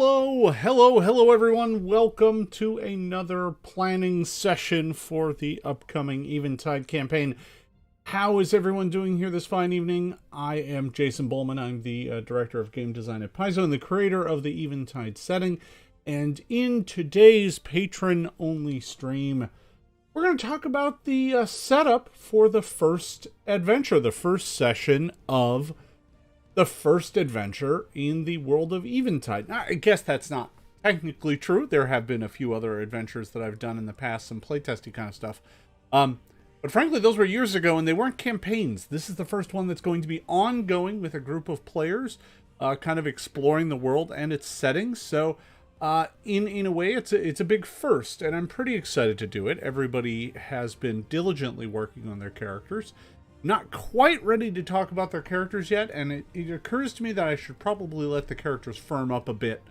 Hello everyone. Welcome to another planning session for the upcoming Eventide campaign. How is everyone doing here this fine evening? I am Jason Bowman. I'm the director of game design at Paizo and the creator of the Eventide setting. And in today's patron-only stream, we're going to talk about the setup for the first adventure, the first session of the first adventure in the world of Eventide. Now, I guess that's not technically true. There have been a few other adventures that I've done in the past, some playtesty kind of stuff. But frankly, those were years ago, and they weren't campaigns. This is the first one that's going to be ongoing with a group of players, kind of exploring the world and its settings. So, in a way, it's a big first, and I'm pretty excited to do it. Everybody has been diligently working on their characters. Not quite ready to talk about their characters yet, and it occurs to me that I should probably let the characters firm up a bit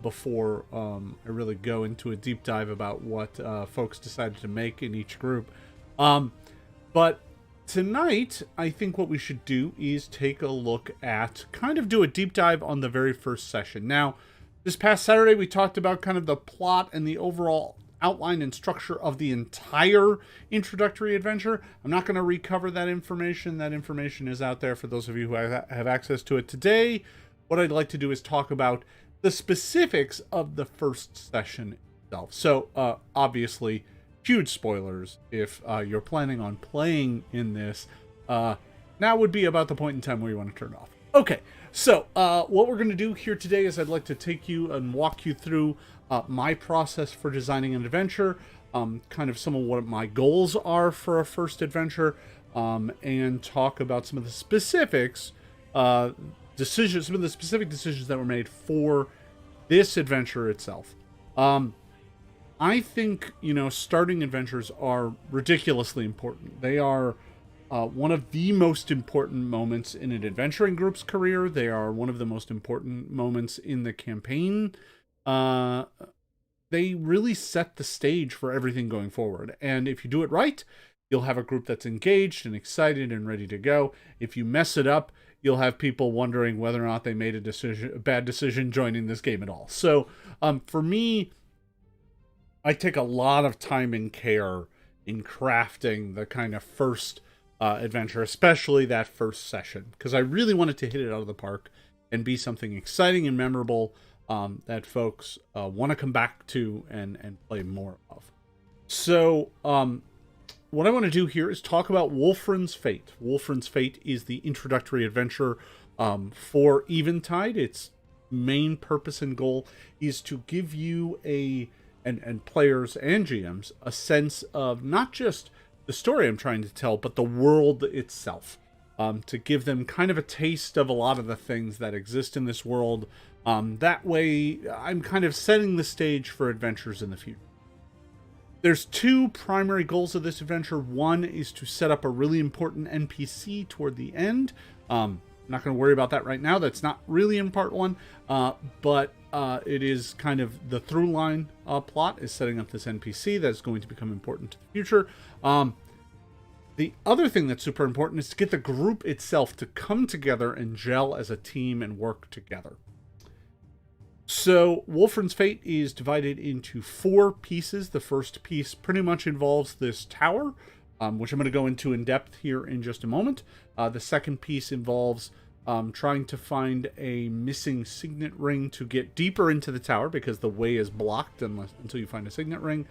before I really go into a deep dive about what folks decided to make in each group. But tonight, I think what we should do is take a look at, kind of do a deep dive on the very first session. Now, this past Saturday, we talked about kind of the plot and the overall outline and structure of the entire introductory adventure. I'm not going to recover that information. That information is out there for those of you who have access to it. Today, what I'd like to do is talk about the specifics of the first session itself. So, obviously, huge spoilers if you're planning on playing in this. Now would be about the point in time where you want to turn it off. Okay, so what we're going to do here today is I'd like to take you and walk you through my process for designing an adventure, kind of some of what my goals are for a first adventure, and talk about some of the specifics, some of the specific decisions that were made for this adventure itself. I think, starting adventures are ridiculously important. They are one of the most important moments in an adventuring group's career. They are one of the most important moments in the campaign. They really set the stage for everything going forward. And if you do it right, you'll have a group that's engaged and excited and ready to go. If you mess it up, you'll have people wondering whether or not they made a bad decision joining this game at all. So for me, I take a lot of time and care in crafting the kind of first adventure, especially that first session, because I really wanted to hit it out of the park and be something exciting and memorable that folks want to come back to and play more of. So what I want to do here is talk about Wulfrun's Fate. Wulfrun's Fate is the introductory adventure for Eventide. Its main purpose and goal is to give you and players and GMs a sense of not just the story I'm trying to tell, but the world itself. To give them kind of a taste of a lot of the things that exist in this world. That way, I'm kind of setting the stage for adventures in the future. There's two primary goals of this adventure. One is to set up a really important NPC toward the end. I'm not going to worry about that right now. That's not really in part one, but it is kind of the through line plot is setting up this NPC that is going to become important to the future. The other thing that's super important is to get the group itself to come together and gel as a team and work together. So Wulfrun's Fate is divided into 4 pieces. The first piece pretty much involves this tower, which I'm going to go into in depth here in just a moment. The second piece involves trying to find a missing signet ring to get deeper into the tower because the way is blocked until you find a signet ring.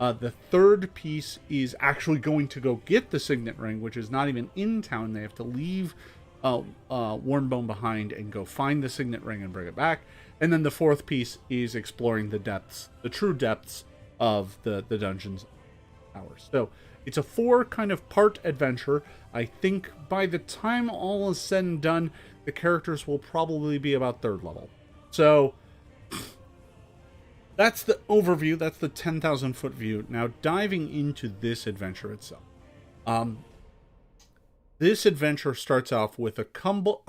The third piece is actually going to go get the signet ring, which is not even in town. They have to leave Warmbone behind and go find the signet ring and bring it back. And then the fourth piece is exploring the depths, the true depths of the dungeons towers. So it's a 4 kind of part adventure. I think by the time all is said and done, the characters will probably be about 3rd level. So that's the overview. That's the 10,000 foot view. Now diving into this adventure itself. This adventure starts off with a couple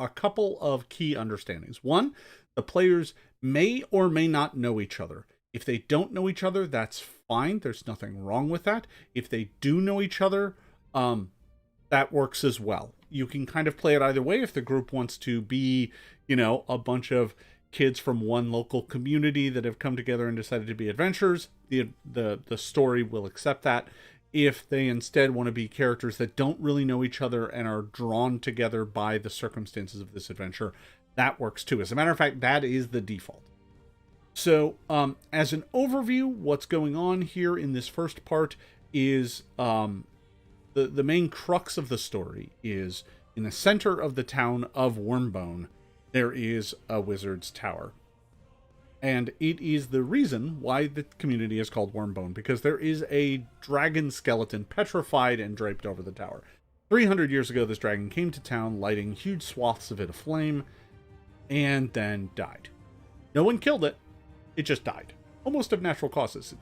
of key understandings. One, the players may or may not know each other. If they don't know each other, that's fine. There's nothing wrong with that. If they do know each other, that works as well. You can kind of play it either way. If the group wants to be, a bunch of kids from one local community that have come together and decided to be adventurers, the story will accept that. If they instead want to be characters that don't really know each other and are drawn together by the circumstances of this adventure, that works too. As a matter of fact, that is the default. So, as an overview, what's going on here in this first part is the main crux of the story is in the center of the town of Wormbone, there is a wizard's tower. And it is the reason why the community is called Wormbone, because there is a dragon skeleton petrified and draped over the tower. 300 years ago, this dragon came to town, lighting huge swaths of it aflame, and then died. No one killed it. It just died. Almost of natural causes.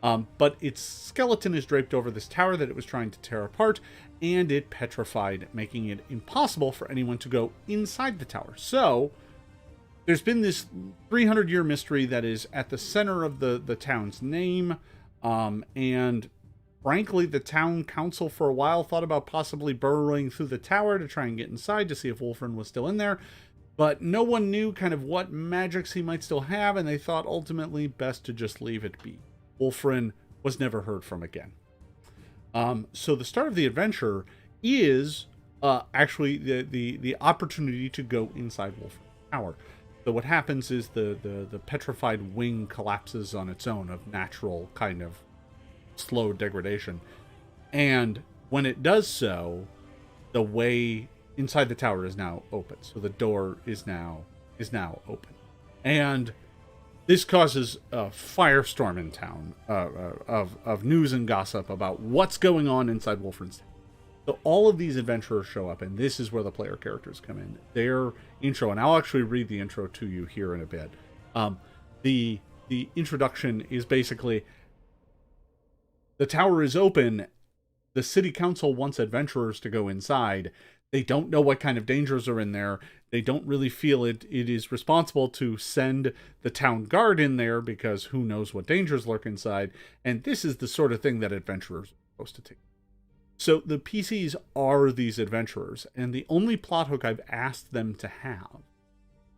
But its skeleton is draped over this tower that it was trying to tear apart, and it petrified, making it impossible for anyone to go inside the tower. So there's been this 300-year mystery that is at the center of the town's name, and frankly, the town council for a while thought about possibly burrowing through the tower to try and get inside to see if Wolfrin was still in there, but no one knew kind of what magics he might still have, and they thought ultimately best to just leave it be. Wolfrin was never heard from again. So the start of the adventure is actually the opportunity to go inside Wolfrin's tower. So what happens is the petrified wing collapses on its own of natural kind of slow degradation. And when it does so, the way inside the tower is now open. So the door is now open. And this causes a firestorm in town of news and gossip about what's going on inside Wolfrin's town. So all of these adventurers show up, and this is where the player characters come in. Their intro, and I'll actually read the intro to you here in a bit. The introduction is basically, the tower is open. The city council wants adventurers to go inside. They don't know what kind of dangers are in there. They don't really feel it is responsible to send the town guard in there because who knows what dangers lurk inside. And this is the sort of thing that adventurers are supposed to take. So the PCs are these adventurers, and the only plot hook I've asked them to have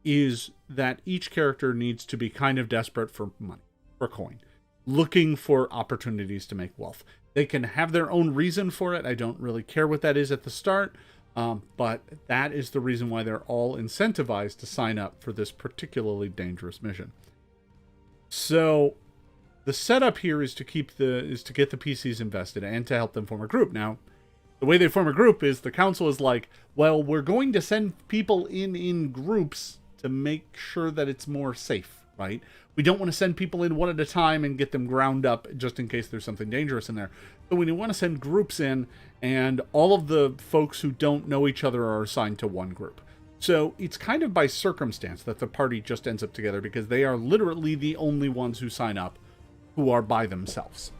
is that each character needs to be kind of desperate for money, for coin, looking for opportunities to make wealth. They can have their own reason for it. I don't really care what that is at the start, but that is the reason why they're all incentivized to sign up for this particularly dangerous mission. So the setup here is to get the PCs invested and to help them form a group. Now, the way they form a group is the council is like, well, we're going to send people in groups to make sure that it's more safe, right? We don't want to send people in one at a time and get them ground up just in case there's something dangerous in there. So we want to send groups in, and all of the folks who don't know each other are assigned to one group. So it's kind of by circumstance that the party just ends up together, because they are literally the only ones who sign up who are by themselves.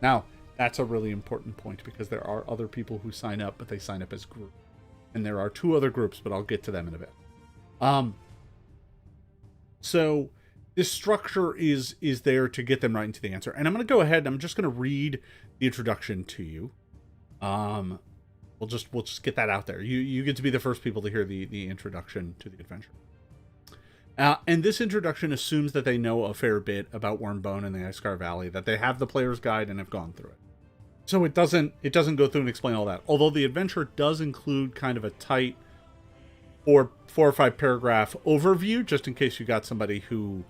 Now, that's a really important point, because there are other people who sign up, but they sign up as groups. And there are 2 other groups, but I'll get to them in a bit. So this structure is there to get them right into the answer. And I'm going to go ahead and I'm just going to read the introduction to you. We'll just get that out there. You get to be the first people to hear the introduction to the adventure. And this introduction assumes that they know a fair bit about Wormbone and the Iskar Valley, that they have the player's guide and have gone through it. So it doesn't go through and explain all that. Although the adventure does include kind of a tight 4 or 5 paragraph overview, just in case you got somebody who,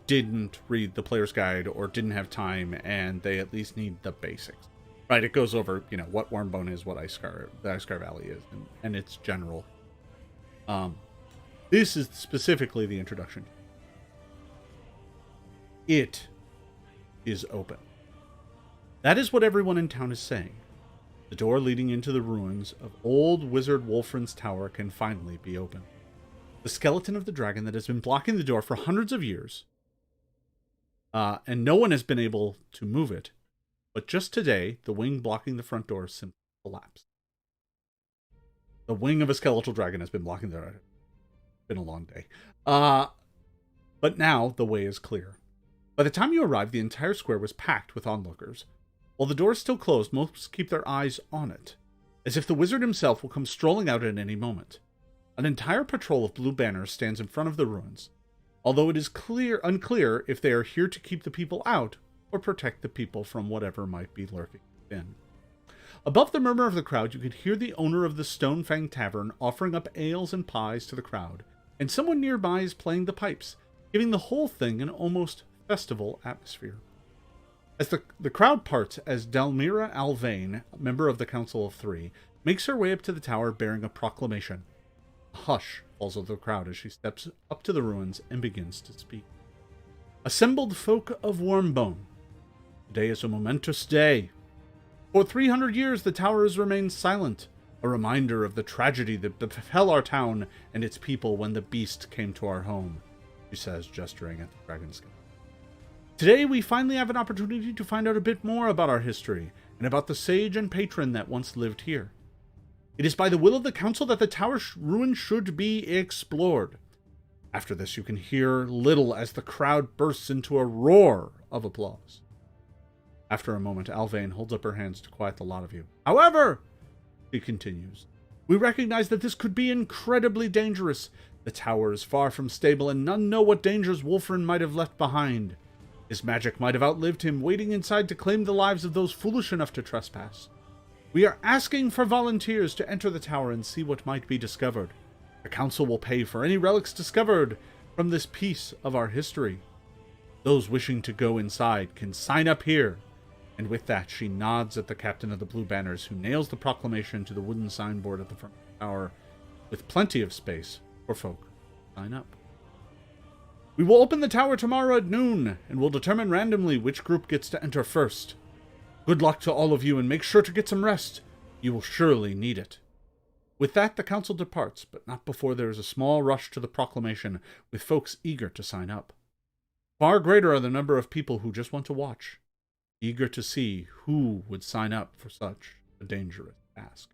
didn't read the player's guide or didn't have time and they at least need the basics. Right? It goes over, what Wormbone is, what the Iskar Valley is, and its general. This is specifically the introduction. It is open. That is what everyone in town is saying. The door leading into the ruins of old Wizard Wolfrin's tower can finally be opened. The skeleton of the dragon that has been blocking the door for hundreds of years, and no one has been able to move it, but just today, the wing blocking the front door simply collapsed. The wing of a skeletal dragon has been blocking the door. It's been a long day. But now, the way is clear. By the time you arrived, the entire square was packed with onlookers. While the door is still closed, most keep their eyes on it, as if the wizard himself will come strolling out at any moment. An entire patrol of blue banners stands in front of the ruins, although it is unclear if they are here to keep the people out or protect the people from whatever might be lurking within. Above the murmur of the crowd, you could hear the owner of the Stone Fang Tavern offering up ales and pies to the crowd, and someone nearby is playing the pipes, giving the whole thing an almost festival atmosphere. As the crowd parts as Delmira Alvain, member of the Council of Three, makes her way up to the tower bearing a proclamation. A hush falls over the crowd as she steps up to the ruins and begins to speak. Assembled folk of Wormbone, today is a momentous day. For 300 years the tower has remained silent, a reminder of the tragedy that befell our town and its people when the beast came to our home, she says, gesturing at the dragon skin. Today we finally have an opportunity to find out a bit more about our history, and about the sage and patron that once lived here. It is by the will of the council that the tower's ruin should be explored. After this you can hear little as the crowd bursts into a roar of applause. After a moment, Alvain holds up her hands to quiet the lot of you. However, she continues, we recognize that this could be incredibly dangerous. The tower is far from stable, and none know what dangers Wolfrin might have left behind. His magic might have outlived him, waiting inside to claim the lives of those foolish enough to trespass. We are asking for volunteers to enter the tower and see what might be discovered. The council will pay for any relics discovered from this piece of our history. Those wishing to go inside can sign up here. And with that, she nods at the captain of the Blue Banners, who nails the proclamation to the wooden signboard at the front of the tower, with plenty of space for folk to sign up. We will open the tower tomorrow at noon, and will determine randomly which group gets to enter first. Good luck to all of you, and make sure to get some rest. You will surely need it. With that, the council departs, but not before there is a small rush to the proclamation, with folks eager to sign up. Far greater are the number of people who just want to watch, eager to see who would sign up for such a dangerous task.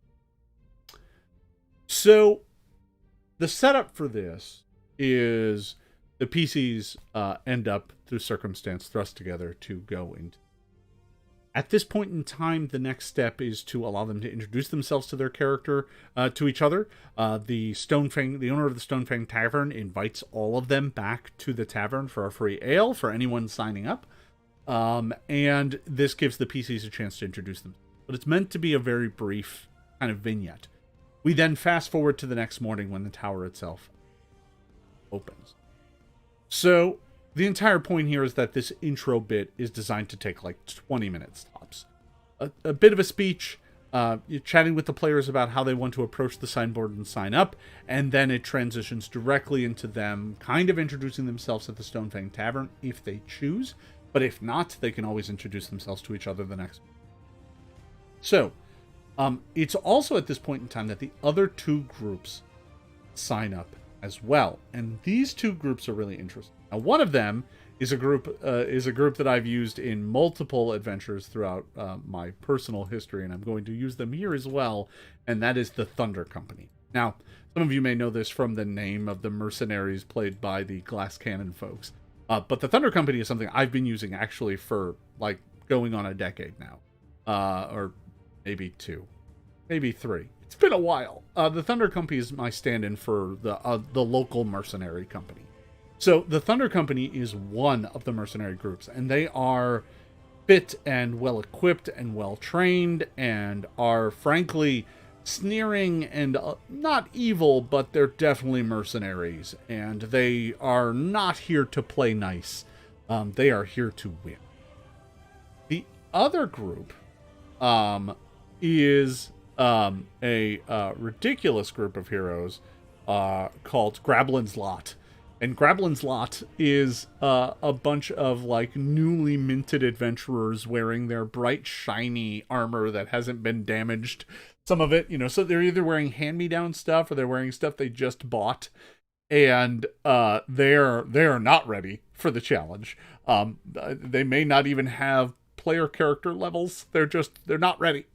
So, the setup for this is the PCs end up, through circumstance, thrust together to go into. At this point in time, the next step is to allow them to introduce themselves to their character, to each other. The owner of the Stone Fang Tavern invites all of them back to the tavern for a free ale for anyone signing up. And this gives the PCs a chance to introduce them. But it's meant to be a very brief kind of vignette. We then fast forward to the next morning when the tower itself opens. So, the entire point here is that this intro bit is designed to take like 20 minutes tops. A bit of a speech, you're chatting with the players about how they want to approach the signboard and sign up, and then it transitions directly into them kind of introducing themselves at the Stone Fang Tavern if they choose. But if not, they can always introduce themselves to each other the next week. So, it's also at this point in time that the other two groups sign up as well. And these two groups are really interesting. Now, one of them is a group that I've used in multiple adventures throughout my personal history, and I'm going to use them here as well, and that is the Thunder Company. Now, some of you may know this from the name of the mercenaries played by the Glass Cannon folks. But the Thunder Company is something I've been using actually for, like, going on a decade now. Or maybe 2. Maybe 3. It's been a while. The Thunder Company is my stand-in for the local mercenary company. So, the Thunder Company is one of the mercenary groups, and they are fit and well-equipped and well-trained, and are, frankly, sneering and not evil, but they're definitely mercenaries, and they are not here to play nice. They are here to win. The other group is a ridiculous group of heroes called Grablin's Lot. And Grablin's Lot is a bunch of, like, newly minted adventurers wearing their bright, shiny armor that hasn't been damaged. Some of it, so they're either wearing hand-me-down stuff or they're wearing stuff they just bought. And they're not ready for the challenge. They may not even have player character levels. They're not ready.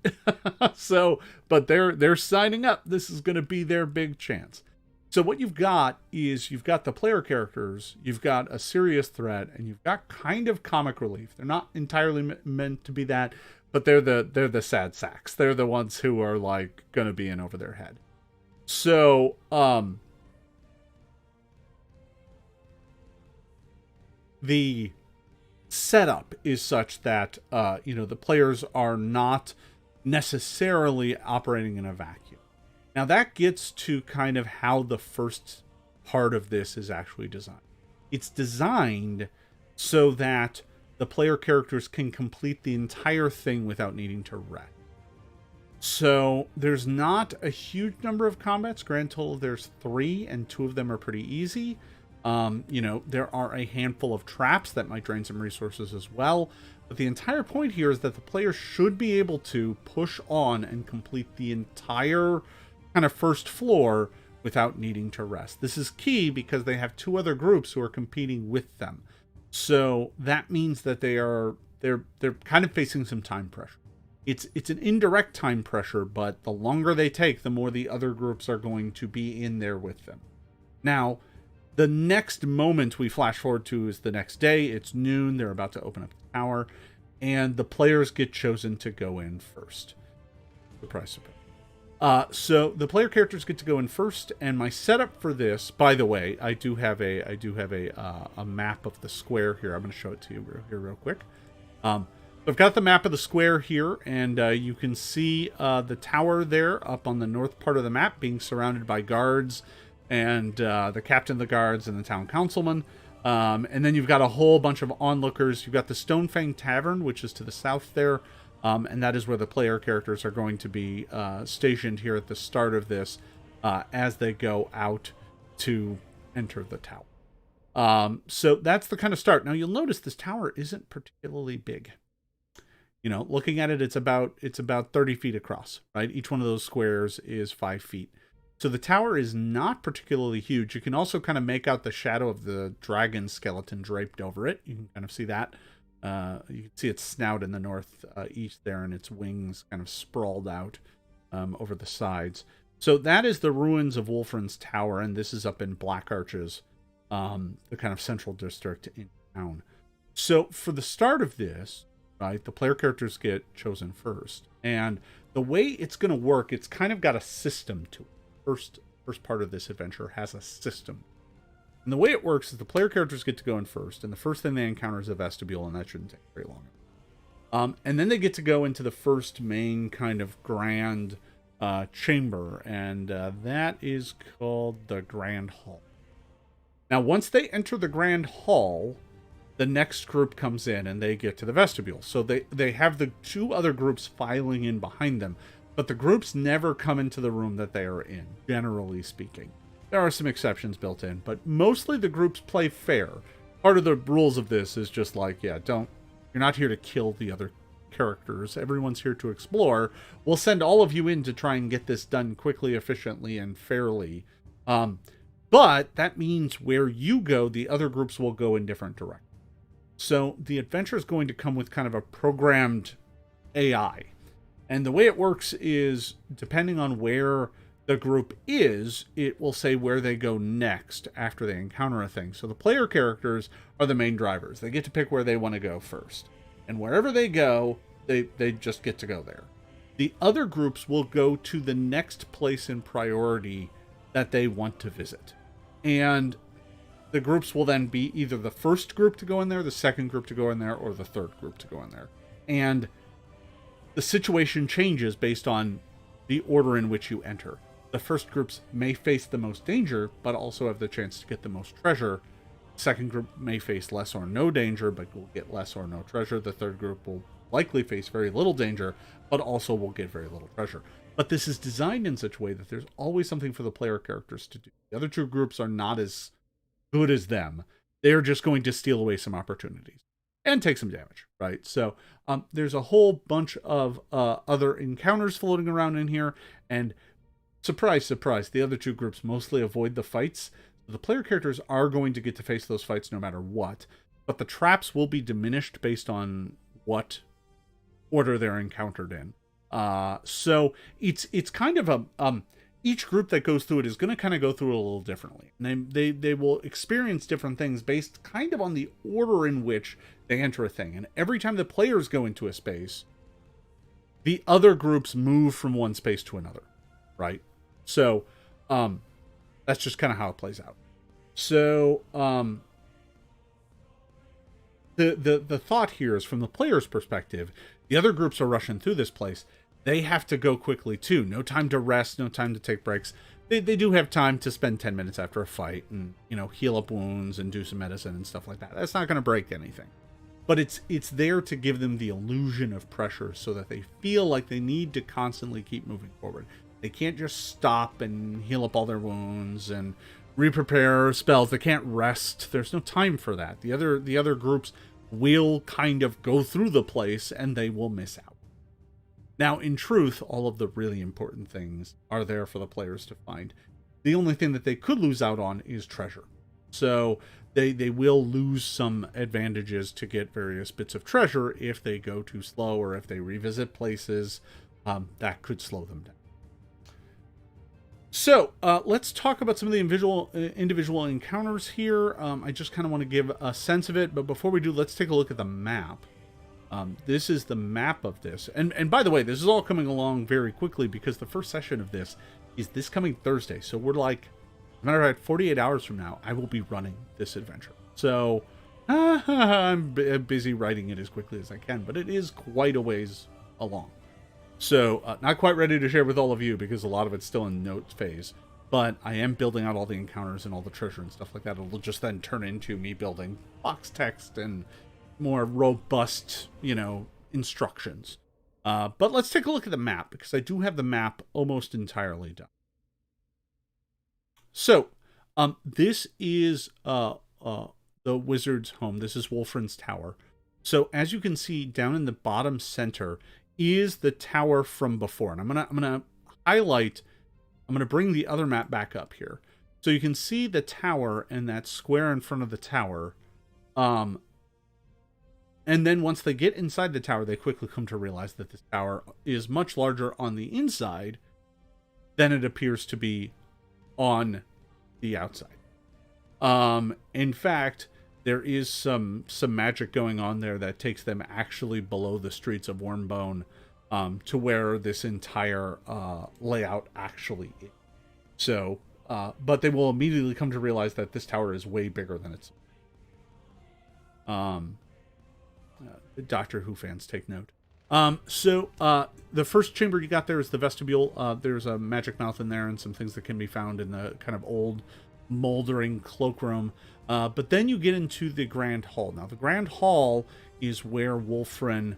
But they're signing up. This is going to be their big chance. So what you've got is you've got the player characters, you've got a serious threat, and you've got kind of comic relief. They're not entirely meant to be that, but they're the sad sacks. They're the ones who are, like, going to be in over their head. So, the setup is such that, the players are not necessarily operating in a vacuum. Now, that gets to kind of how the first part of this is actually designed. It's designed so that the player characters can complete the entire thing without needing to rest. So there's not a huge number of combats. Grand total, there's 3, and 2 of them are pretty easy. There are a handful of traps that might drain some resources as well. But the entire point here is that the player should be able to push on and complete the entire kind of first floor without needing to rest. This is key because they have 2 other groups who are competing with them. So that means that they're kind of facing some time pressure. It's an indirect time pressure, but the longer they take, the more the other groups are going to be in there with them. Now, the next moment we flash forward to is the next day. It's noon. They're about to open up the tower, and the players get chosen to go in first. Surprise, surprise. So the player characters get to go in first, and my setup for this, by the way, I do have a map of the square here. I'm going to show it to you real quick. I've got the map of the square here, and you can see the tower there up on the north part of the map being surrounded by guards and the captain of the guards and the town councilman. And then you've got a whole bunch of onlookers. You've got the Stonefang Tavern, which is to the south there, and that is where the player characters are going to be stationed here at the start of this as they go out to enter the tower. So that's the kind of start. Now, you'll notice this tower isn't particularly big. Looking at it, it's about 30 feet across, right? Each one of those squares is 5 feet. So the tower is not particularly huge. You can also kind of make out the shadow of the dragon skeleton draped over it. You can kind of see that. You can see its snout in the northeast there, and its wings kind of sprawled out over the sides. So that is the ruins of Wolfran's Tower, and this is up in Black Arches, the kind of central district in town. So for the start of this, right, the player characters get chosen first. And the way it's going to work, it's kind of got a system to it. First part of this adventure has a system. And the way it works is the player characters get to go in first, and the first thing they encounter is a vestibule, and that shouldn't take very long. And then they get to go into the first main kind of grand chamber, and that is called the Grand Hall. Now, once they enter the Grand Hall, the next group comes in and they get to the vestibule. So they have the 2 other groups filing in behind them, but the groups never come into the room that they are in, generally speaking. There are some exceptions built in, but mostly the groups play fair. Part of the rules of this is just like, you're not here to kill the other characters. Everyone's here to explore. We'll send all of you in to try and get this done quickly, efficiently, and fairly. But that means where you go, the other groups will go in different directions. So the adventure is going to come with kind of a programmed AI. And the way it works is, depending on where the group is, it will say where they go next after they encounter a thing. So the player characters are the main drivers. They get to pick where they want to go first. And wherever they go, they just get to go there. The other groups will go to the next place in priority that they want to visit. And the groups will then be either the first group to go in there, the second group to go in there, or the third group to go in there. And the situation changes based on the order in which you enter. The first groups may face the most danger, but also have the chance to get the most treasure. The second group may face less or no danger, but will get less or no treasure. The third group will likely face very little danger, but also will get very little treasure. But this is designed in such a way that there's always something for the player characters to do. The other 2 groups are not as good as them. They're just going to steal away some opportunities and take some damage, right? So there's a whole bunch of other encounters floating around in here, and surprise, surprise, the other 2 groups mostly avoid the fights. The player characters are going to get to face those fights no matter what, but the traps will be diminished based on what order they're encountered in. So it's kind of a each group that goes through it is going to kind of go through it a little differently. And they will experience different things based kind of on the order in which they enter a thing. And every time the players go into a space, the other groups move from one space to another, right? So That's just kind of how it plays out. So, the thought here is, from the player's perspective, the other groups are rushing through this place. They have to go quickly too. No time to rest, no time to take breaks. They do have time to spend 10 minutes after a fight and, heal up wounds and do some medicine and stuff like that. That's not going to break anything. But it's there to give them the illusion of pressure so that they feel like they need to constantly keep moving forward. They can't just stop and heal up all their wounds and re-prepare spells. They can't rest. There's no time for that. The other groups will kind of go through the place and they will miss out. Now, in truth, all of the really important things are there for the players to find. The only thing that they could lose out on is treasure. So they will lose some advantages to get various bits of treasure if they go too slow or if they revisit places. That could slow them down. So let's talk about some of the individual encounters here. I just kind of want to give a sense of it, but before we do, let's take a look at the map. This is the map of this. And by the way, this is all coming along very quickly because the first session of this is this coming Thursday. So we're like, as a matter of fact, 48 hours from now, I will be running this adventure. So I'm busy writing it as quickly as I can, but it is quite a ways along. So not quite ready to share with all of you because a lot of it's still in notes phase, but I am building out all the encounters and all the treasure and stuff like that. It'll just then turn into me building box text and more robust, instructions. But let's take a look at the map because I do have the map almost entirely done. So this is the wizard's home. This is Wolfrin's tower. So as you can see down in the bottom center is the tower from before. And I'm gonna highlight, I'm gonna bring the other map back up here. So you can see the tower and that square in front of the tower. And then once they get inside the tower, they quickly come to realize that this tower is much larger on the inside than it appears to be on the outside. In fact, there is some magic going on there that takes them actually below the streets of Wormbone, to where this entire layout actually is. So, but they will immediately come to realize that this tower is way bigger than it's. Doctor Who fans take note. So the first chamber you got there is the vestibule. There's a magic mouth in there and some things that can be found in the kind of old moldering cloakroom. But then you get into the Grand Hall. Now, the Grand Hall is where Wolfrin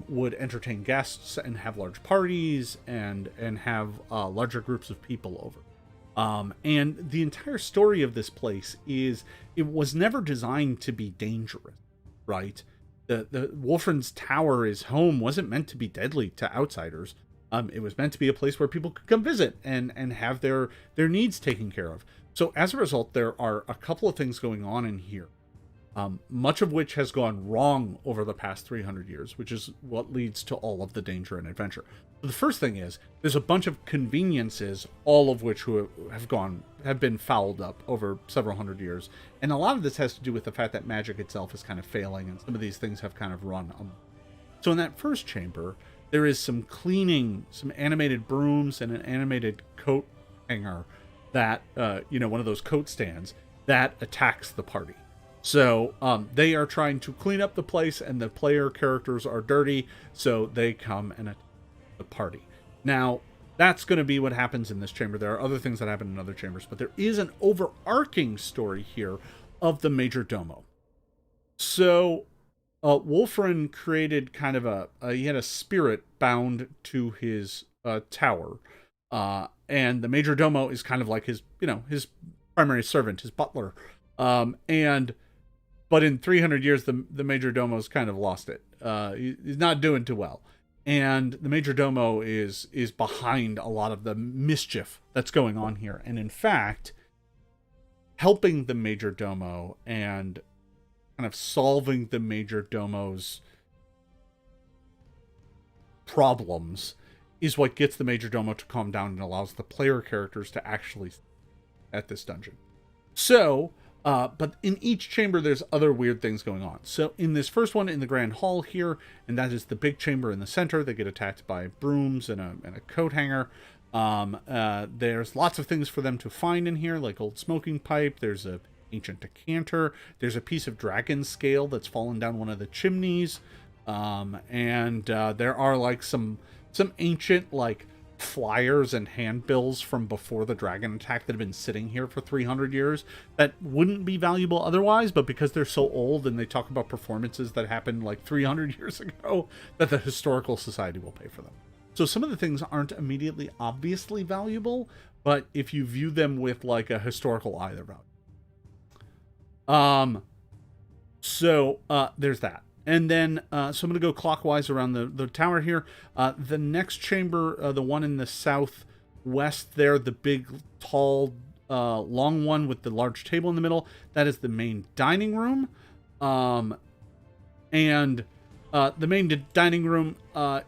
would entertain guests and have large parties and have larger groups of people over. And the entire story of this place is it was never designed to be dangerous, right? The Wolfrin's Tower, his home, wasn't meant to be deadly to outsiders. It was meant to be a place where people could come visit and have their needs taken care of. So as a result, there are a couple of things going on in here, much of which has gone wrong over the past 300 years, which is what leads to all of the danger and adventure. So the first thing is there's a bunch of conveniences, all of which have been fouled up over several hundred years. And a lot of this has to do with the fact that magic itself is kind of failing, and some of these things have kind of run. So in that first chamber, there is some cleaning, some animated brooms, and an animated coat hanger that, one of those coat stands that attacks the party. So they are trying to clean up the place, and the player characters are dirty, so they come and attack the party. Now, that's going to be what happens in this chamber. There are other things that happen in other chambers, but there is an overarching story here of the Major Domo. So Wolfrin created kind of he had a spirit bound to his tower, and the Major Domo is kind of like his primary servant, his butler. But in 300 years, the Major Domo's kind of lost it. He's not doing too well. And the Major Domo is behind a lot of the mischief that's going on here. And in fact, helping the Major Domo and kind of solving the Major Domo's problems is what gets the Major Domo to calm down and allows the player characters to actually at this dungeon. So, but in each chamber, there's other weird things going on. So in this first one in the Grand Hall here, and that is the big chamber in the center, they get attacked by brooms and a coat hanger. There's lots of things for them to find in here, like old smoking pipe. There's a ancient decanter. There's a piece of dragon scale that's fallen down one of the chimneys. And there are like some ancient like flyers and handbills from before the dragon attack that have been sitting here for 300 years that wouldn't be valuable otherwise, but because they're so old and they talk about performances that happened like 300 years ago, that the Historical Society will pay for them. So some of the things aren't immediately obviously valuable, but if you view them with like a historical eye, they're valuable. There's that. And then, so I'm going to go clockwise around the tower here. The next chamber, the one in the southwest there, the big, tall, long one with the large table in the middle, that is the main dining room. The main dining room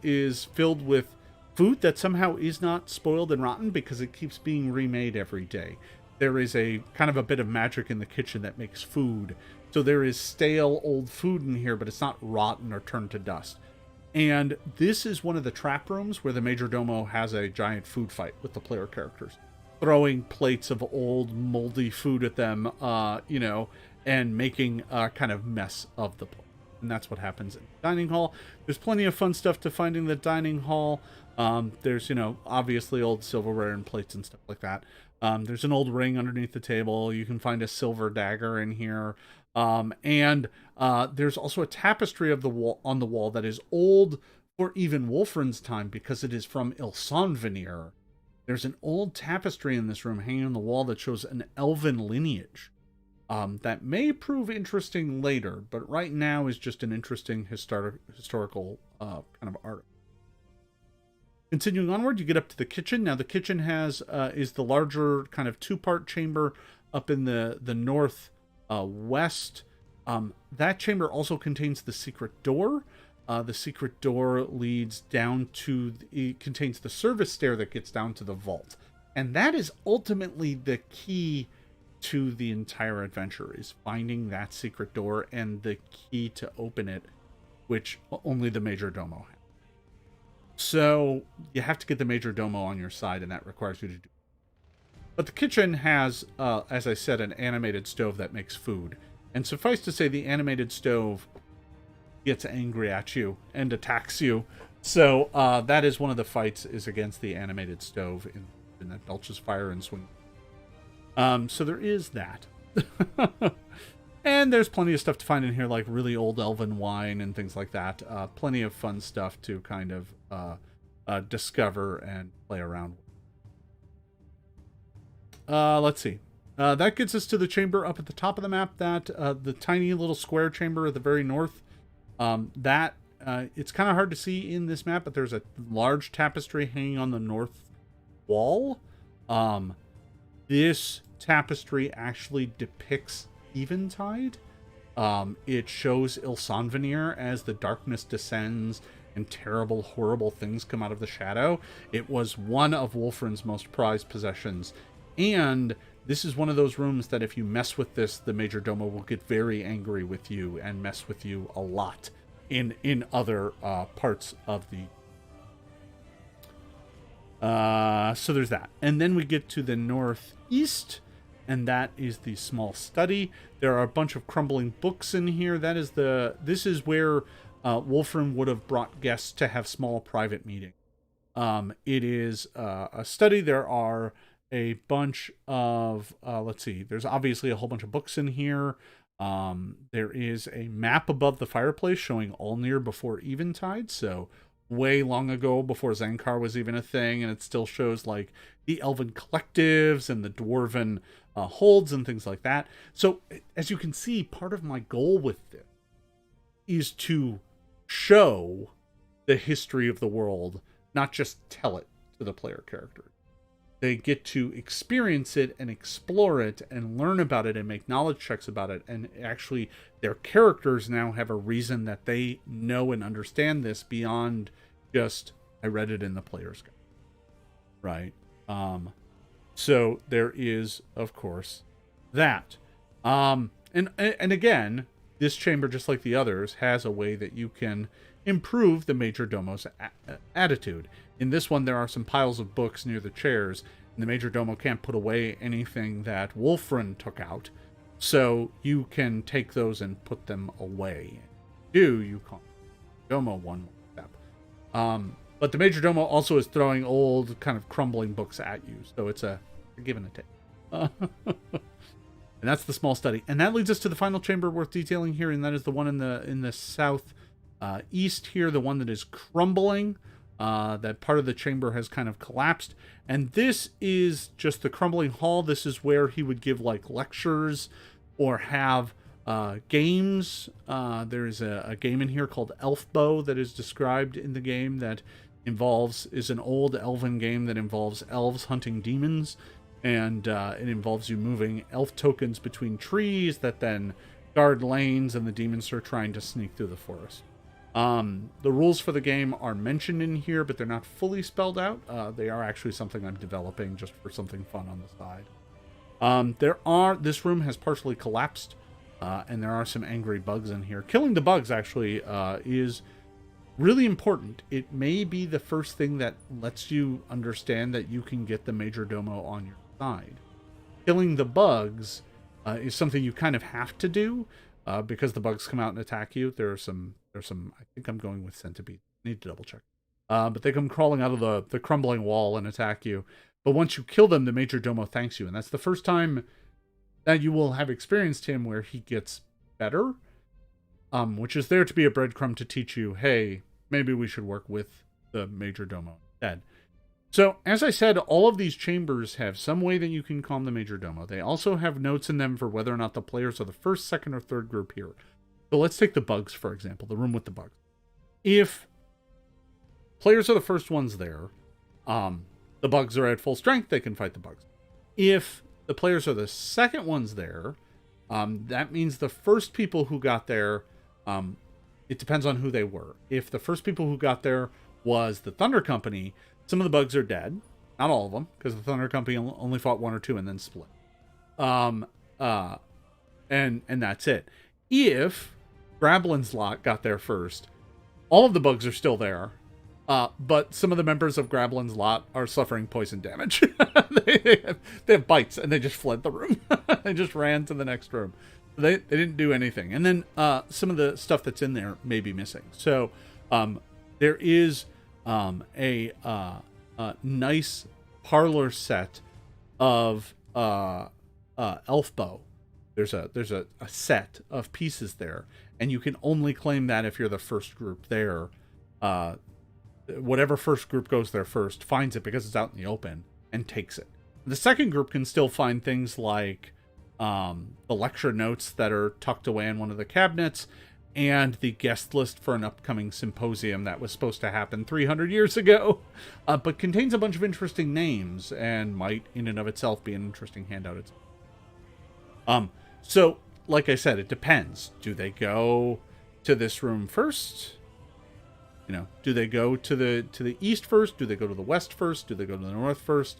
is filled with food that somehow is not spoiled and rotten because it keeps being remade every day. There is a kind of a bit of magic in the kitchen that makes food. So there is stale old food in here, but it's not rotten or turned to dust. And this is one of the trap rooms where the Major Domo has a giant food fight with the player characters, throwing plates of old moldy food at them, and making a kind of mess of the place. And that's what happens in the dining hall. There's plenty of fun stuff to find in the dining hall. There's, obviously old silverware and plates and stuff like that. There's an old ring underneath the table. You can find a silver dagger in here. There's also a tapestry of the wall on the wall that is old for even Wolfran's time because it is from Ilsanvenir. There's an old tapestry in this room hanging on the wall that shows an elven lineage. That may prove interesting later, but right now is just an interesting historical kind of art. Continuing onward, you get up to the kitchen. Now the kitchen is the larger kind of two-part chamber up in the north west. That chamber also contains the secret door. The secret door leads down to it contains the service stair that gets down to the vault, and that is ultimately the key to the entire adventure, is finding that secret door and the key to open it, which only the Major Domo has. So you have to get the Major Domo on your side, and that requires you to do. But the kitchen has, as I said, an animated stove that makes food. And suffice to say, the animated stove gets angry at you and attacks you. So that is one of the fights, is against the animated stove in that belches fire and swing. So there is that. And there's plenty of stuff to find in here, like really old elven wine and things like that. Plenty of fun stuff to kind of discover and play around with. Let's see. That gets us to the chamber up at the top of the map, that the tiny little square chamber at the very north. It's kind of hard to see in this map, but there's a large tapestry hanging on the north wall. This tapestry actually depicts Eventide. It shows Ilsanvenir as the darkness descends and terrible, horrible things come out of the shadow. It was one of Wolfran's most prized possessions. And this is one of those rooms that if you mess with this, the Major Domo will get very angry with you and mess with you a lot in other parts of the... So there's that. And then we get to the northeast, and that is the small study. There are a bunch of crumbling books in here. This is where Wolfram would have brought guests to have small private meetings. It is a study. There are a bunch of, let's see, there's obviously a whole bunch of books in here. There is a map above the fireplace showing Allnear before Eventide, so way long ago, before Zankar was even a thing, and it still shows like the elven collectives and the dwarven holds and things like that. So as you can see, part of my goal with this is to show the history of the world, not just tell it to the player character. They get to experience it and explore it and learn about it and make knowledge checks about it. And actually, their characters now have a reason that they know and understand this beyond just, I read it in the player's guide. Right? So there is, of course, that. And again, this chamber, just like the others, has a way that you can improve the Major Domo's attitude. In this one, there are some piles of books near the chairs, and the Major Domo can't put away anything that Wolfrin took out, so you can take those and put them away. You call Domo one more step. But the Major Domo also is throwing old, kind of crumbling books at you, so it's a give and a take. And that's the small study. And that leads us to the final chamber worth detailing here, and that is the one in the south east here, the one that is crumbling. That part of the chamber has kind of collapsed. And this is just the crumbling hall. This is where he would give, like, lectures or have games. There's a game in here called Elfbow that is described in the game that is an old elven game that involves elves hunting demons. And it involves you moving elf tokens between trees that then guard lanes, and the demons are trying to sneak through the forest. The rules for the game are mentioned in here, but they're not fully spelled out. They are actually something I'm developing just for something fun on the side. This room has partially collapsed, and there are some angry bugs in here. Killing the bugs actually is really important. It may be the first thing that lets you understand that you can get the Major Domo on your side. Killing the bugs is something you kind of have to do because the bugs come out and attack you. There's some. I think I'm going with centipede. Need to double check. But they come crawling out of the crumbling wall and attack you. But once you kill them, the Major Domo thanks you, and that's the first time that you will have experienced him where he gets better. Which is there to be a breadcrumb to teach you, hey, maybe we should work with the Major Domo instead. So, as I said, all of these chambers have some way that you can calm the Major Domo. They also have notes in them for whether or not the players are the first, second, or third group here. So let's take the bugs, for example, the room with the bugs. If players are the first ones there, the bugs are at full strength, they can fight the bugs. If the players are the second ones there, that means the first people who got there, it depends on who they were. If the first people who got there was the Thunder Company, some of the bugs are dead. Not all of them, because the Thunder Company only fought one or two and then split. And that's it. If Grablin's lot got there first, all of the bugs are still there. But some of the members of Grablin's lot are suffering poison damage. they have bites, and they just fled the room. They just ran to the next room. They didn't do anything. And then some of the stuff that's in there may be missing. So there is a nice parlor set of Elfbow. There's a set of pieces there, and you can only claim that if you're the first group there. Whatever first group goes there first finds it because it's out in the open and takes it. The second group can still find things like the lecture notes that are tucked away in one of the cabinets and the guest list for an upcoming symposium that was supposed to happen 300 years ago, but contains a bunch of interesting names and might in and of itself be an interesting handout. So like I said, it depends. Do they go to this room first? You know, do they go to the east first? Do they go to the west first? Do they go to the north first?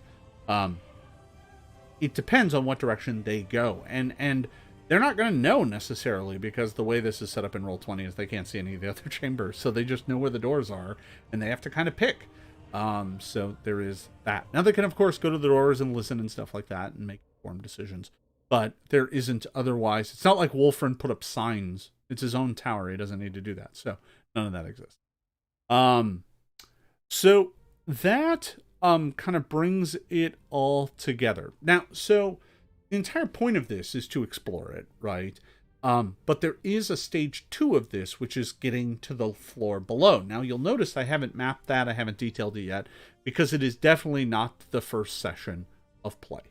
It depends on what direction they go. And they're not going to know necessarily, because the way this is set up in Roll20 is they can't see any of the other chambers. So they just know where the doors are, and they have to kind of pick. So there is that. Now they can, of course, go to the doors and listen and stuff like that and make informed decisions. But there isn't otherwise. It's not like Wolfrin put up signs. It's his own tower. He doesn't need to do that. So none of that exists. So that kind of brings it all together. Now, so the entire point of this is to explore it, right? But there is a stage 2 of this, which is getting to the floor below. Now, you'll notice I haven't mapped that. I haven't detailed it yet, because it is definitely not the first session of play.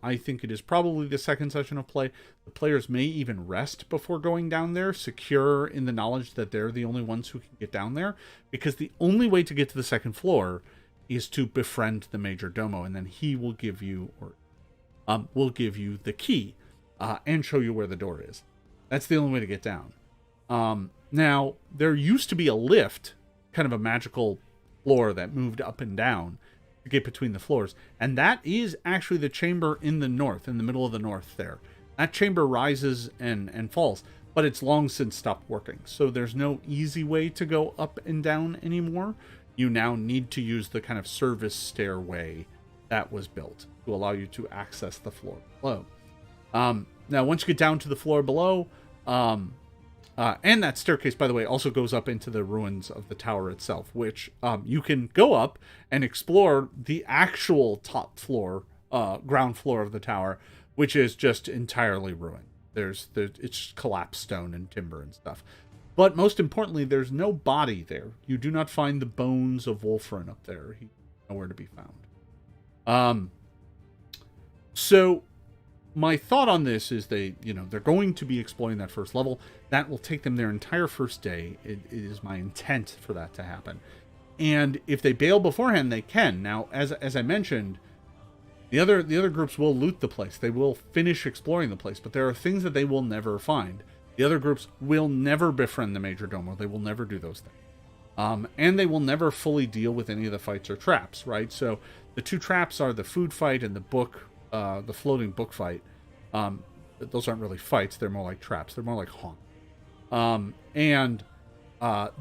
I think it is probably the second session of play. The players may even rest before going down there, secure in the knowledge that they're the only ones who can get down there, because the only way to get to the second floor is to befriend the Major Domo, and then he will give you, will give you the key and show you where the door is. That's the only way to get down. Now, there used to be a lift, kind of a magical floor that moved up and down to get between the floors, and that is actually the chamber in the north, in the middle of the north there. That chamber rises and falls. but it's long since stopped working. So there's no easy way to go up and down anymore. You now need to use the kind of service stairway that was built to allow you to access the floor below. Now, once you get down to the floor below, and that staircase, by the way, also goes up into the ruins of the tower itself, which you can go up and explore the actual top floor, ground floor of the tower, which is just entirely ruined. It's collapsed stone and timber and stuff. But most importantly, there's no body there. You do not find the bones of Wolfrin up there. He's nowhere to be found. So my thought on this is they're going to be exploring that first level. That will take them their entire first day. It is my intent for that to happen. And if they bail beforehand, they can. Now, as I mentioned, the other groups will loot the place. They will finish exploring the place, but there are things that they will never find. The other groups will never befriend the Major Domo. They will never do those things. And they will never fully deal with any of the fights or traps, right? So the two traps are the food fight and the floating book fight. Those aren't really fights. They're more like traps. They're more like haunt.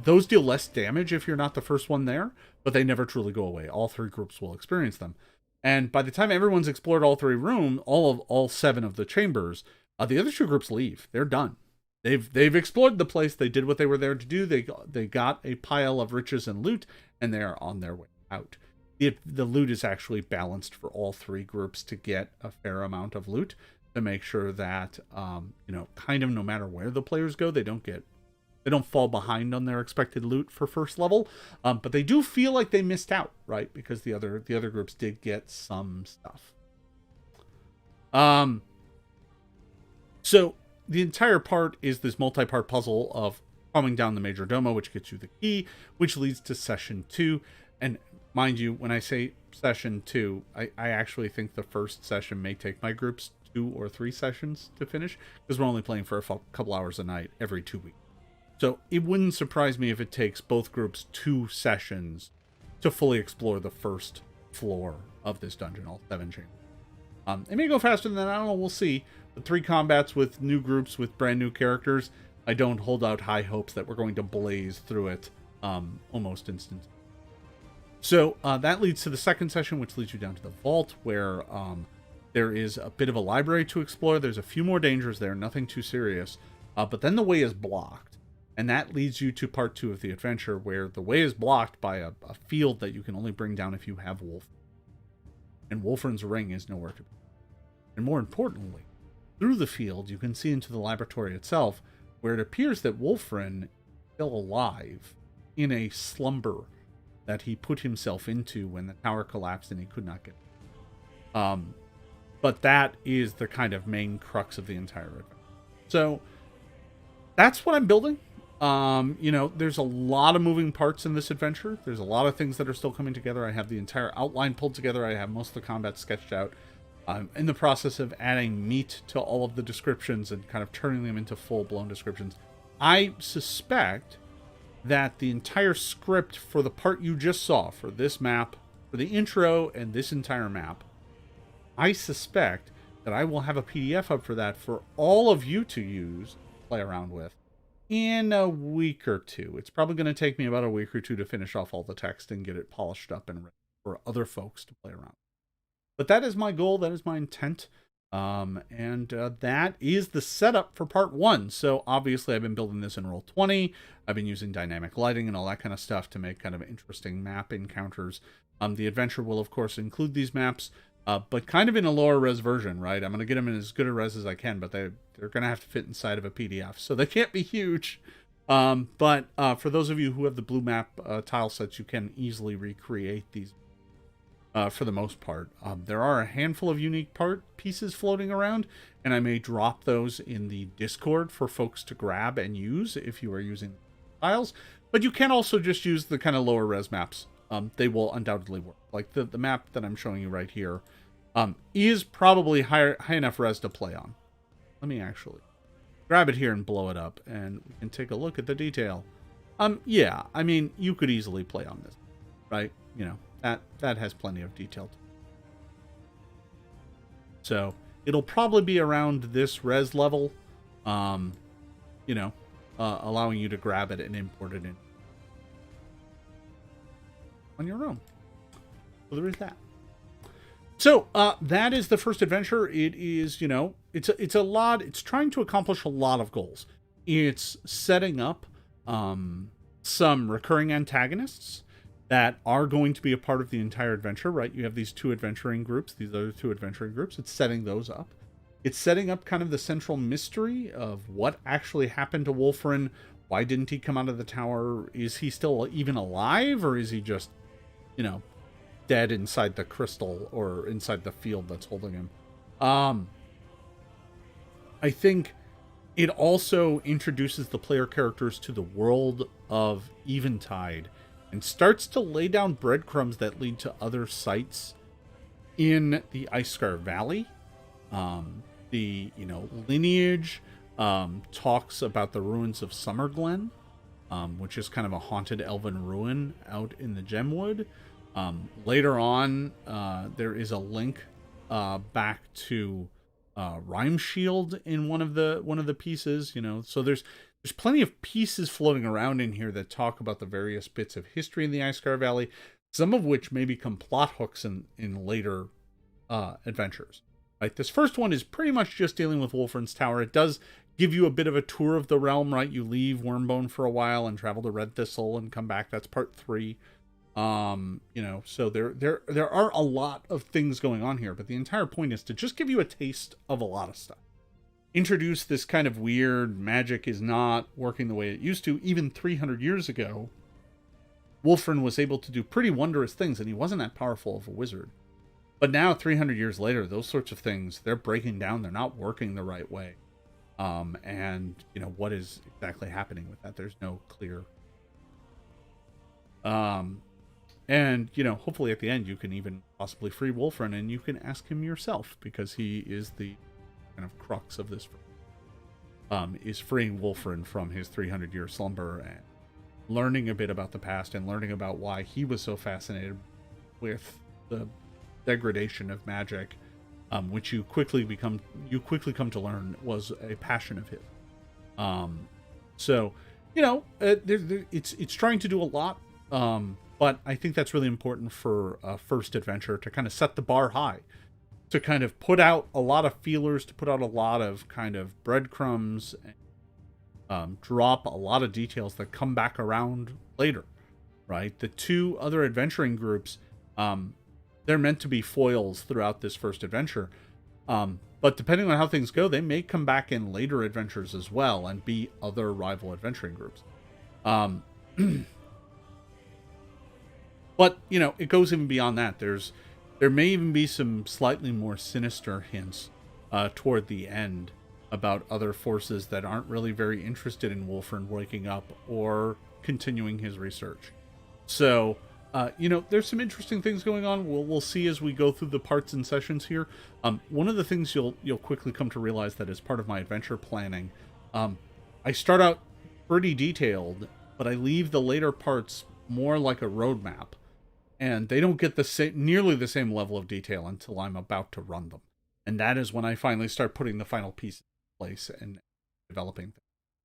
Those deal less damage if you're not the first one there, but they never truly go away. All three groups will experience them. And by the time everyone's explored all three rooms, all 7 of the chambers, the other 2 groups leave. They're done. They've explored the place. They did what they were there to do. They got a pile of riches and loot, and they are on their way out. The loot is actually balanced for all 3 groups to get a fair amount of loot to make sure that kind of no matter where the players go, they don't fall behind on their expected loot for first level, but they do feel like they missed out, right? Because the other groups did get some stuff. So the entire part is this multi-part puzzle of calming down the Major Domo, which gets you the key, which leads to session 2. And mind you, when I say session 2, I actually think the first session may take my groups 2 or 3 sessions to finish, because we're only playing for a couple hours a night every 2 weeks. So it wouldn't surprise me if it takes both groups 2 sessions to fully explore the first floor of this dungeon, all 7 chambers. It may go faster than that, I don't know, we'll see. But 3 combats with new groups with brand new characters, I don't hold out high hopes that we're going to blaze through it almost instantly. So that leads to the second session, which leads you down to the vault, where there is a bit of a library to explore. There's a few more dangers there, nothing too serious. But then the way is blocked. And that leads you to part 2 of the adventure, where the way is blocked by a field that you can only bring down if you have Wolf. And Wolfrin's ring is nowhere to be. And more importantly, through the field, you can see into the laboratory itself, where it appears that Wolfrin is still alive in a slumber that he put himself into when the tower collapsed and he could not get it. But that is the kind of main crux of the entire event. So that's what I'm building. There's a lot of moving parts in this adventure. There's a lot of things that are still coming together. I have the entire outline pulled together. I have most of the combat sketched out. I'm in the process of adding meat to all of the descriptions and kind of turning them into full-blown descriptions. I suspect that the entire script for the part you just saw, for this map, for the intro and this entire map, I suspect that I will have a PDF up for that for all of you to use, play around with, in a week or 2. It's probably going to take me about a week or 2 to finish off all the text and get it polished up and ready for other folks to play around. But that is my goal. That is my intent. That is the setup for part 1. So obviously I've been building this in Roll20. I've been using dynamic lighting and all that kind of stuff to make kind of interesting map encounters. The adventure will of course include these maps, but kind of in a lower res version, right? I'm going to get them in as good a res as I can, but they're going to have to fit inside of a PDF, so they can't be huge. But for those of you who have the blue map tile sets, you can easily recreate these for the most part. There are a handful of unique pieces floating around, and I may drop those in the Discord for folks to grab and use if you are using tiles. But you can also just use the kind of lower res maps. They will undoubtedly work. Like the map that I'm showing you right here is probably high enough res to play on. Let me actually grab it here and blow it up, and we can take a look at the detail. Yeah, I mean, you could easily play on this, right? That has plenty of detail. So it'll probably be around this res level. allowing you to grab it and import it in on your own. So there is that. So that is the first adventure. It is, it's a lot. It's trying to accomplish a lot of goals. It's setting up some recurring antagonists that are going to be a part of the entire adventure, right? You have these two adventuring groups, these other two adventuring groups. It's setting those up. It's setting up kind of the central mystery of what actually happened to Wolfrin. Why didn't he come out of the tower? Is he still even alive, or is he just, dead inside the crystal or inside the field that's holding him? I think it also introduces the player characters to the world of Eventide and starts to lay down breadcrumbs that lead to other sites in the Icescar Valley. The lineage talks about the ruins of Summerglen, which is kind of a haunted elven ruin out in the Gemwood. Later on, there is a link back to Rhyme Shield in one of the pieces. So there's plenty of pieces floating around in here that talk about the various bits of history in the Icescar Valley, some of which may become plot hooks in later adventures. Right, this first one is pretty much just dealing with Wolfrin's Tower. It does give you a bit of a tour of the realm, right? You leave Wormbone for a while and travel to Red Thistle and come back. That's part 3. So there are a lot of things going on here, but the entire point is to just give you a taste of a lot of stuff. Introduce this kind of weird magic is not working the way it used to. Even 300 years ago, Wolfrin was able to do pretty wondrous things, and he wasn't that powerful of a wizard. But now, 300 years later, those sorts of things, they're breaking down. They're not working the right way. And, what is exactly happening with that? There's no clear... And, hopefully at the end, you can even possibly free Wolfrin, and you can ask him yourself, because he is the kind of crux of this. Is freeing Wolfrin from his 300-year slumber and learning a bit about the past and learning about why he was so fascinated with the degradation of magic, which you quickly come to learn was a passion of his. It's trying to do a lot, but I think that's really important for a first adventure, to kind of set the bar high, to kind of put out a lot of feelers, to put out a lot of kind of breadcrumbs, and drop a lot of details that come back around later, right? The two other adventuring groups, they're meant to be foils throughout this first adventure. But depending on how things go, they may come back in later adventures as well and be other rival adventuring groups. But, it goes even beyond that. There may even be some slightly more sinister hints toward the end about other forces that aren't really very interested in Wolfrin waking up or continuing his research. So... there's some interesting things going on. We'll see as we go through the parts and sessions here. One of the things you'll quickly come to realize that as part of my adventure planning, I start out pretty detailed, but I leave the later parts more like a roadmap, and they don't get nearly the same level of detail until I'm about to run them. And that is when I finally start putting the final pieces in place and developing things.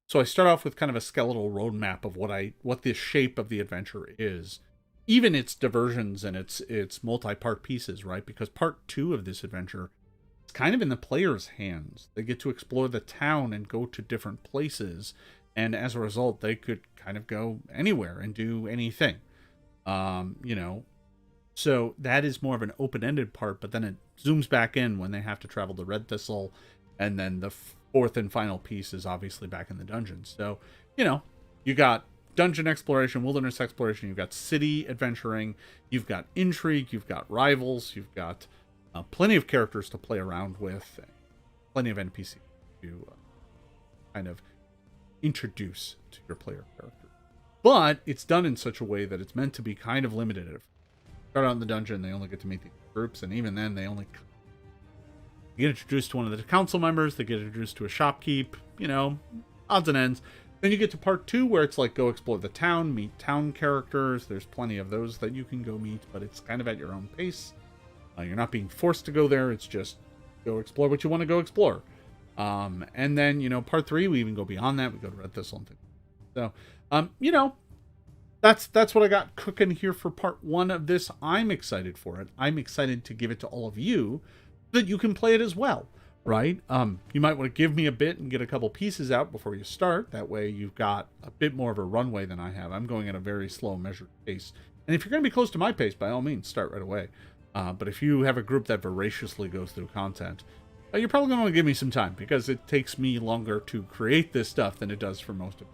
So I start off with kind of a skeletal roadmap of what the shape of the adventure is. Even its diversions and its multi-part pieces, right? Because part 2 of this adventure is kind of in the player's hands. They get to explore the town and go to different places. And as a result, they could kind of go anywhere and do anything. So that is more of an open-ended part, but then it zooms back in when they have to travel to Red Thistle. And then the 4th and final piece is obviously back in the dungeons. So, you got dungeon exploration, wilderness exploration, you've got city adventuring, you've got intrigue, you've got rivals, you've got plenty of characters to play around with, plenty of NPCs to kind of introduce to your player character. But it's done in such a way that it's meant to be kind of limited. If you start out in the dungeon, they only get to meet the groups, and even then they only get introduced to one of the council members, they get introduced to a shopkeep, odds and ends. Then you get to part 2 where it's like go explore the town, meet town characters. There's plenty of those that you can go meet, but it's kind of at your own pace. You're not being forced to go there. It's just go explore what you want to go explore. And then, you know, part 3, we even go beyond that. We go to Red Thistle and things. So, you know, that's what I got cooking here for part 1 of this. I'm excited for it. I'm excited to give it to all of you so that you can play it as well, right? You might want to give me a bit and get a couple pieces out before you start. That way you've got a bit more of a runway than I have. I'm going at a very slow, measured pace. And if you're going to be close to my pace, by all means, start right away. But if you have a group that voraciously goes through content, you're probably going to want to give me some time, because it takes me longer to create this stuff than it does for most of it.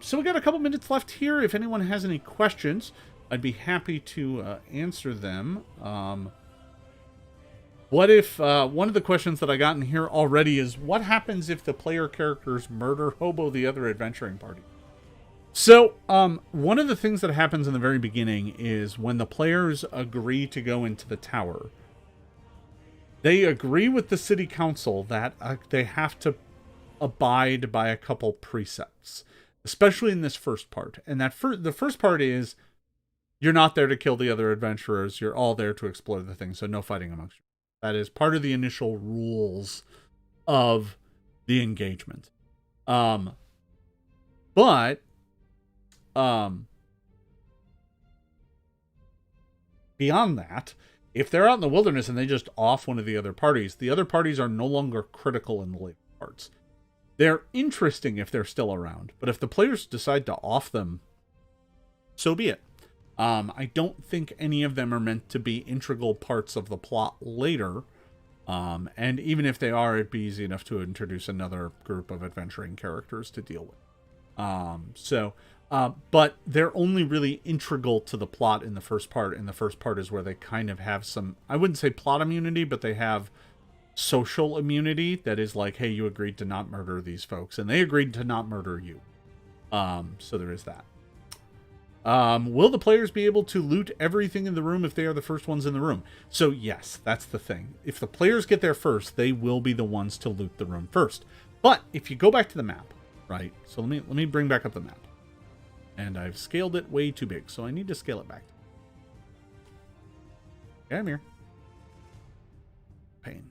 So we got a couple minutes left here. If anyone has any questions, I'd be happy to answer them. What if, one of the questions that I got in here already is, what happens if the player characters murder Hobo, the other adventuring party? So, one of the things that happens in the very beginning is when the players agree to go into the tower, they agree with the city council that they have to abide by a couple precepts, especially in this first part. And that the first part is, you're not there to kill the other adventurers. You're all there to explore the thing. So no fighting amongst you. That is part of the initial rules of the engagement. But beyond that, if they're out in the wilderness and they just off one of the other parties are no longer critical in the later parts. They're interesting if they're still around, but if the players decide to off them, so be it. I don't think any of them are meant to be integral parts of the plot later. And even if they are, it'd be easy enough to introduce another group of adventuring characters to deal with. But they're only really integral to the plot in the first part. And the first part is where they kind of have some, I wouldn't say plot immunity, but they have social immunity that is like, hey, you agreed to not murder these folks, and they agreed to not murder you. So there is that. Will the players be able to loot everything in the room if they are the first ones in the room? So yes, that's the thing. If the players get there first, they will be the ones to loot the room first. But if you go back to the map, right? So let me bring back up the map. And I've scaled it way too big, so I need to scale it back. Okay, I'm here. Pain.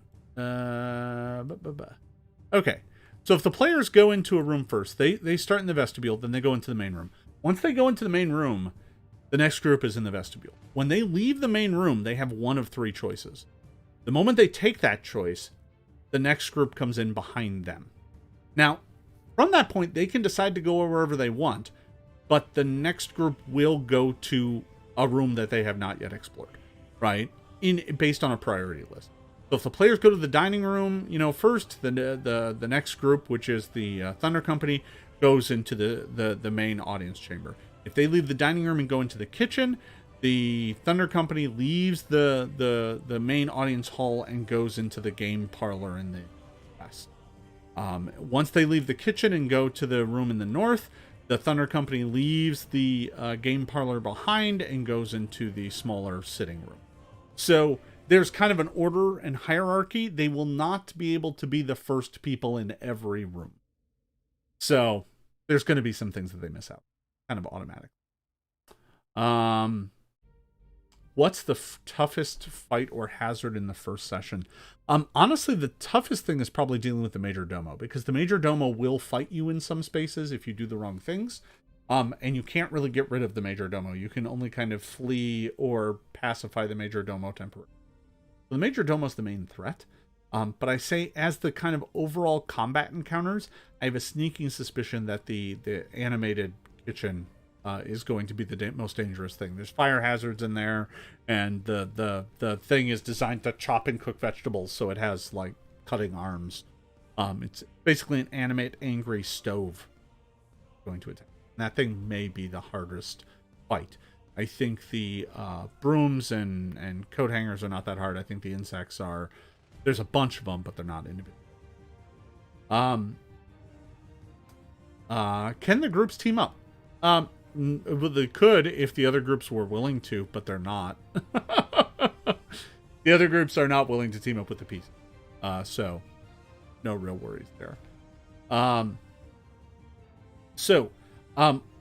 Okay. So if the players go into a room first, they start in the vestibule, then they go into the main room. Once they go into the main room, the next group is in the vestibule. When they leave the main room, they have one of 3 choices. The moment they take that choice, the next group comes in behind them. Now, from that point, they can decide to go wherever they want, but the next group will go to a room that they have not yet explored, right? Based on a priority list. So if the players go to the dining room, first, the next group, which is the Thunder Company, goes into the main audience chamber. If they leave the dining room and go into the kitchen, the Thunder Company leaves the main audience hall and goes into the game parlor in the west. Once they leave the kitchen and go to the room in the north, the Thunder Company leaves the game parlor behind and goes into the smaller sitting room. So there's kind of an order and hierarchy. They will not be able to be the first people in every room. So there's going to be some things that they miss out. Kind of automatic. What's the toughest fight or hazard in the first session? Honestly, the toughest thing is probably dealing with the Major Domo, because the Major Domo will fight you in some spaces if you do the wrong things. And you can't really get rid of the Major Domo. You can only kind of flee or pacify the Major Domo temporarily. The Major Domo is the main threat. But I say, as the kind of overall combat encounters, I have a sneaking suspicion that the animated kitchen is going to be the most dangerous thing. There's fire hazards in there, and the thing is designed to chop and cook vegetables, so it has like cutting arms. It's basically an animate angry stove going to attack. And that thing may be the hardest fight. I think the brooms and coat hangers are not that hard. I think the insects are. There's a bunch of them, but they're not individual. Can the groups team up? Well, they could if the other groups were willing to, but they're not. The other groups are not willing to team up with the PC. So no real worries there.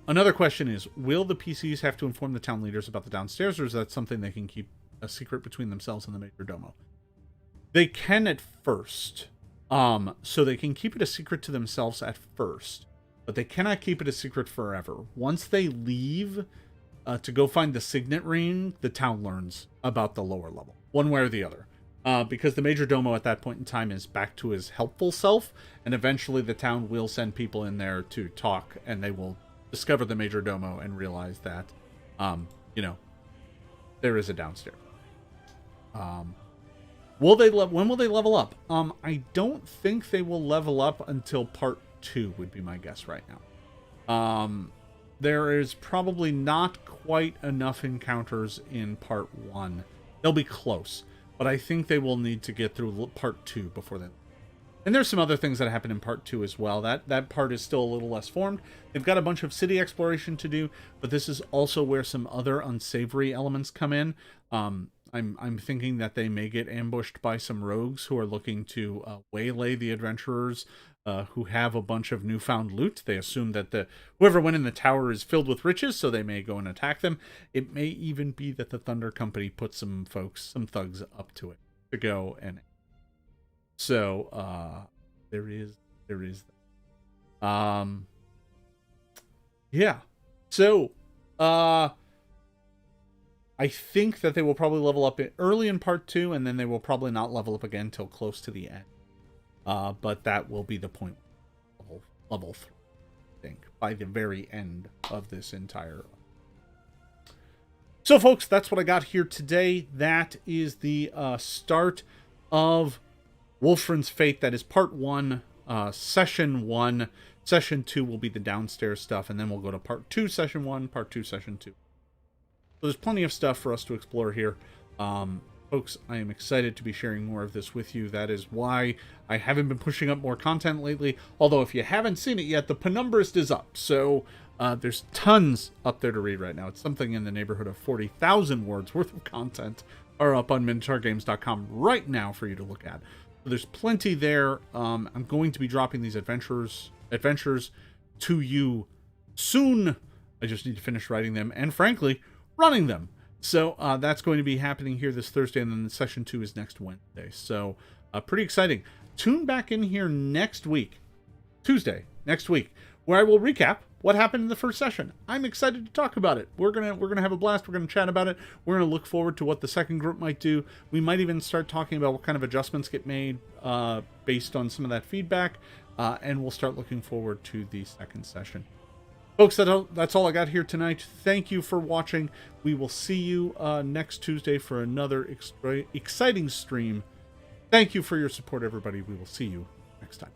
Another question is, will the PCs have to inform the town leaders about the downstairs, or is that something they can keep a secret between themselves and the Major Domo? They can at first. So they can keep it a secret to themselves at first, but they cannot keep it a secret forever. Once they leave to go find the signet ring, the town learns about the lower level, one way or the other. Because the Major Domo at that point in time is back to his helpful self, and eventually the town will send people in there to talk, and they will discover the Major Domo and realize that, there is a downstairs. When will they level up? I don't think they will level up until part 2 would be my guess right now. There is probably not quite enough encounters in part 1. They'll be close, but I think they will need to get through part 2 before then. And there's some other things that happen in part 2 as well. That part is still a little less formed. They've got a bunch of city exploration to do, but this is also where some other unsavory elements come in. I'm thinking that they may get ambushed by some rogues who are looking to waylay the adventurers who have a bunch of newfound loot. They assume that whoever went in the tower is filled with riches, so they may go and attack them. It may even be that the Thunder Company put some thugs up to it to go and. So there is that. Yeah. So I think that they will probably level up early in part 2, and then they will probably not level up again until close to the end. But that will be the point level 3, I think, by the very end of this entire. So, folks, that's what I got here today. That is the start of Wolfran's Fate. That is part 1, session 1. Session 2 will be the downstairs stuff, and then we'll go to part 2, session 1, part 2, session 2. So there's plenty of stuff for us to explore here. Folks, I am excited to be sharing more of this with you. That is why I haven't been pushing up more content lately. Although, if you haven't seen it yet, the Penumbrist is up. So there's tons up there to read right now. It's something in the neighborhood of 40,000 words worth of content are up on MinotaurGames.com right now for you to look at. So there's plenty there. I'm going to be dropping these adventures to you soon. I just need to finish writing them and, frankly, running them. So that's going to be happening here this Thursday, and then session 2 is next Wednesday. So pretty exciting. Tune back in here next week, Tuesday next week, where I will recap what happened in the first session. I'm excited to talk about it. We're gonna have a blast. We're gonna chat about it. We're gonna look forward to what the second group might do. We might even start talking about what kind of adjustments get made based on some of that feedback, and we'll start looking forward to the second session. Folks, that's all I got here tonight. Thank you for watching. We will see you next Tuesday for another exciting stream. Thank you for your support, everybody. We will see you next time.